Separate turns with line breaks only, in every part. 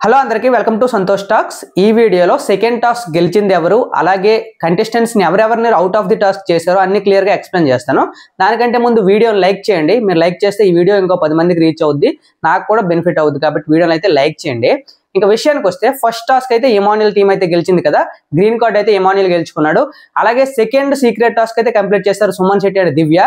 Hello అందరికీ welcome to Santosh talks. ఈ వీడియోలో సెకండ్ టాస్క్ గెలిచింది ఎవరు, అలాగే కంటెస్టెంట్స్ ని ఎవరెవరిని అవుట్ ఆఫ్ ది టాస్క్ చేశారో అన్ని క్లియర్ గా ఎక్స్ప్లెయిన్ చేస్తాను। దానికంటే ముందు వీడియోని లైక్ చేయండి। మీరు లైక్ చేస్తే ఈ వీడియో ఇంకో 10 మందికి రీచ్ అవుద్ది, నాకు కూడా బెనిఫిట్ అవుద్ది, కాబట్టి వీడియోని అయితే లైక్ చేయండి। ఇంకా విషయానికి వస్తే ఫస్ట్ టాస్క్ అయితే ఇమాన్యుయల్ టీం అయితే గెలిచింది కదా, గ్రీన్ కార్డ్ అయితే ఇమాన్యుయల్ గెలుచుకున్నాడు। అలాగే సెకండ్ సీక్రెట్ టాస్క్ అయితే కంప్లీట్ చేస్తారు Suman Shetty and Divya.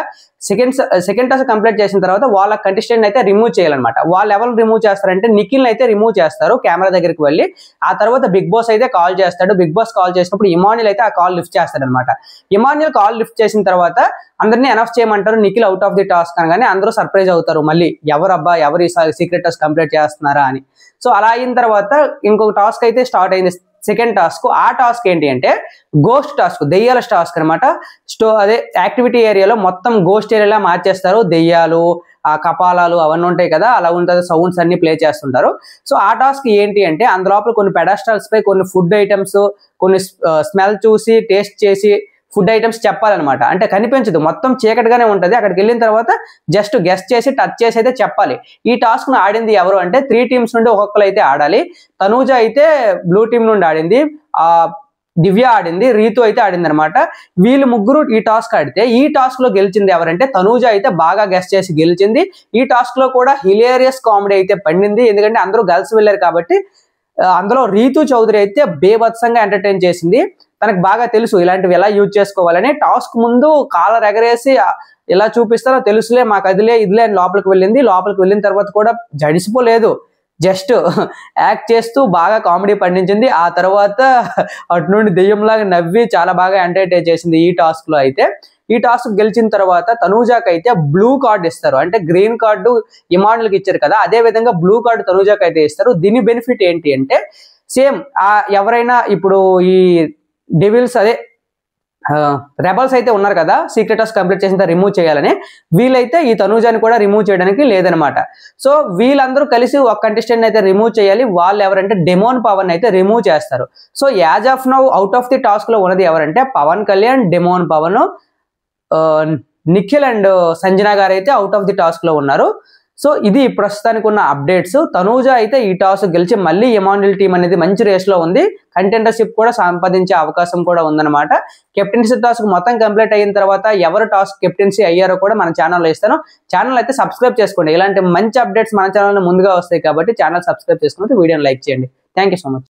Second task complete చేసిన తర్వాత వాళ్ళ కంటెస్టెంట్ అయితే రిమూవ్ చేయాలన్నమాట। వాళ్ళు ఎవరు రిమూవ్ చేస్తారంటే నిఖిల్ అయితే రిమూవ్ చేస్తారు కెమెరా దగ్గరికి వెళ్ళి। ఆ తర్వాత బిగ్ బాస్ అయితే కాల్ చేస్తాడు। బిగ్ బాస్ కాల్ చేసినప్పుడు ఇమాన్యుయల్ అయితే ఆ కాల్ లిఫ్ట్ చేస్తాడు అనమాట। ఇమాన్యుయల్ కాల్ లిఫ్ట్ చేసిన తర్వాత అందరినీ అనౌన్స్ చేయమంటారు, Nikhil out of the task అనగానే అందరూ సర్ప్రైజ్ అవుతారు, మళ్ళీ ఎవరబ్బా ఎవరు సీక్రెట్ టాస్క్ కంప్లీట్ చేస్తున్నారా అని। సో అలా అయిన తర్వాత ఇంకొక టాస్క్ అయితే స్టార్ట్ అయింది, సెకండ్ టాస్క్। ఆ టాస్క్ ఏంటి అంటే గోస్ట్ టాస్క్, దెయ్యాల టాస్క్ అనమాట। అదే యాక్టివిటీ ఏరియాలో మొత్తం గోస్ట్ ఏరియాలా మార్చేస్తారు, దెయ్యాలు ఆ కపాలాలు అవన్నీ ఉంటాయి కదా, అలా ఉంటుంది, సౌండ్స్ అన్ని ప్లే చేస్తుంటారు। సో ఆ టాస్క్ ఏంటి అంటే అందులోపల కొన్ని పెడాస్టల్స్ పై కొన్ని ఫుడ్ ఐటమ్స్, కొన్ని స్మెల్ చూసి టేస్ట్ చేసి ఫుడ్ ఐటమ్స్ చెప్పాలన్నమాట। అంటే కనిపించదు, మొత్తం చీకటిగానే ఉంటుంది, అక్కడికి వెళ్ళిన తర్వాత జస్ట్ గెస్ట్ చేసి టచ్ చేసి అయితే చెప్పాలి। ఈ టాస్క్ ను ఆడింది ఎవరు అంటే 3 టీమ్స్ నుండి ఒక్కొక్కరు అయితే ఆడాలి। తనూజ అయితే బ్లూ టీం నుండి ఆడింది, దివ్య ఆడింది, రీతు అయితే ఆడింది అనమాట। వీళ్ళు ముగ్గురు ఈ టాస్క్ ఆడితే ఈ టాస్క్ లో గెలిచింది ఎవరంటే తనూజ అయితే బాగా గెస్ట్ చేసి గెలిచింది। ఈ టాస్క్ లో కూడా హిలేరియస్ కామెడీ అయితే పండింది, ఎందుకంటే అందరూ గర్ల్స్ వెళ్ళారు కాబట్టి। అందులో రీతు చౌదరి అయితే బేభత్సంగా ఎంటర్టైన్ చేసింది, తనకు బాగా తెలుసు ఇలాంటివి ఎలా యూజ్ చేసుకోవాలని। టాస్క్ ముందు కాలర్ ఎగరేసి ఎలా చూపిస్తారో తెలుసులే మాకు అదిలే ఇదిలే అని లోపలికి వెళ్ళింది। లోపలికి వెళ్ళిన తర్వాత కూడా జడిసిపోలేదు, జస్ట్ యాక్ట్ చేస్తూ బాగా కామెడీ పండించింది। ఆ తర్వాత అటు నుండి దెయ్యంలాగా నవ్వి చాలా బాగా ఎంటర్టైన్ చేసింది ఈ టాస్క్ లో అయితే। ఈ టాస్క్ గెలిచిన తర్వాత తనూజాకి అయితే బ్లూ కార్డ్ ఇస్తారు, అంటే గ్రీన్ కార్డు ఇమాన్యుయల్కి ఇచ్చారు కదా, అదే విధంగా బ్లూ కార్డు తనూజాకి అయితే ఇస్తారు। దీని బెనిఫిట్ ఏంటి అంటే సేమ్ ఎవరైనా ఇప్పుడు ఈ డెవిల్స్ అదే రెబల్స్ అయితే ఉన్నారు కదా, సీక్రెట్ టాస్క్ కంప్లీట్ చేసిన రిమూవ్ చేయాలని, వీళ్ళైతే ఈ తనూజాని కూడా రిమూవ్ చేయడానికి లేదనమాట। సో వీళ్ళందరూ కలిసి ఒక కంటెస్టెంట్ అయితే రిమూవ్ చేయాలి, వాళ్ళు ఎవరంటే డెమోన్ పవన్ అయితే రిమూవ్ చేస్తారు। So as of now out of the task లో ఉన్నది ఎవరంటే పవన్ కళ్యాణ్, డెమోన్ పవన్, నిఖిల్ అండ్ సంజన గారు అయితే అవుట్ ఆఫ్ ది టాస్క్ లో ఉన్నారు। సో ఇది ప్రస్తుతానికి ఉన్న అప్డేట్స్। తనూజ అయితే ఈ టాస్క్ గెలిచి మళ్ళీ ఇమాన్యుయల్ టీం అనేది మంచి రేస్ లో ఉంది, కంటెండర్షిప్ కూడా సంపాదించే అవకాశం కూడా ఉందన్నమాట। కెప్టెన్సీ టాస్క్ మొత్తం కంప్లీట్ అయిన తర్వాత ఎవరు టాస్క్ కెప్టెన్సీ అయ్యారో కూడా మన ఛానల్లో ఇస్తాను, ఛానల్ అయితే సబ్స్క్రైబ్ చేసుకోండి। ఇలాంటి మంచి అప్డేట్స్ మన ఛానల్లో ముందుగా వస్తాయి కాబట్టి ఛానల్ సబ్స్క్రైబ్ చేసుకుంటే వీడియోని లైక్ చేయండి। Thank you so much.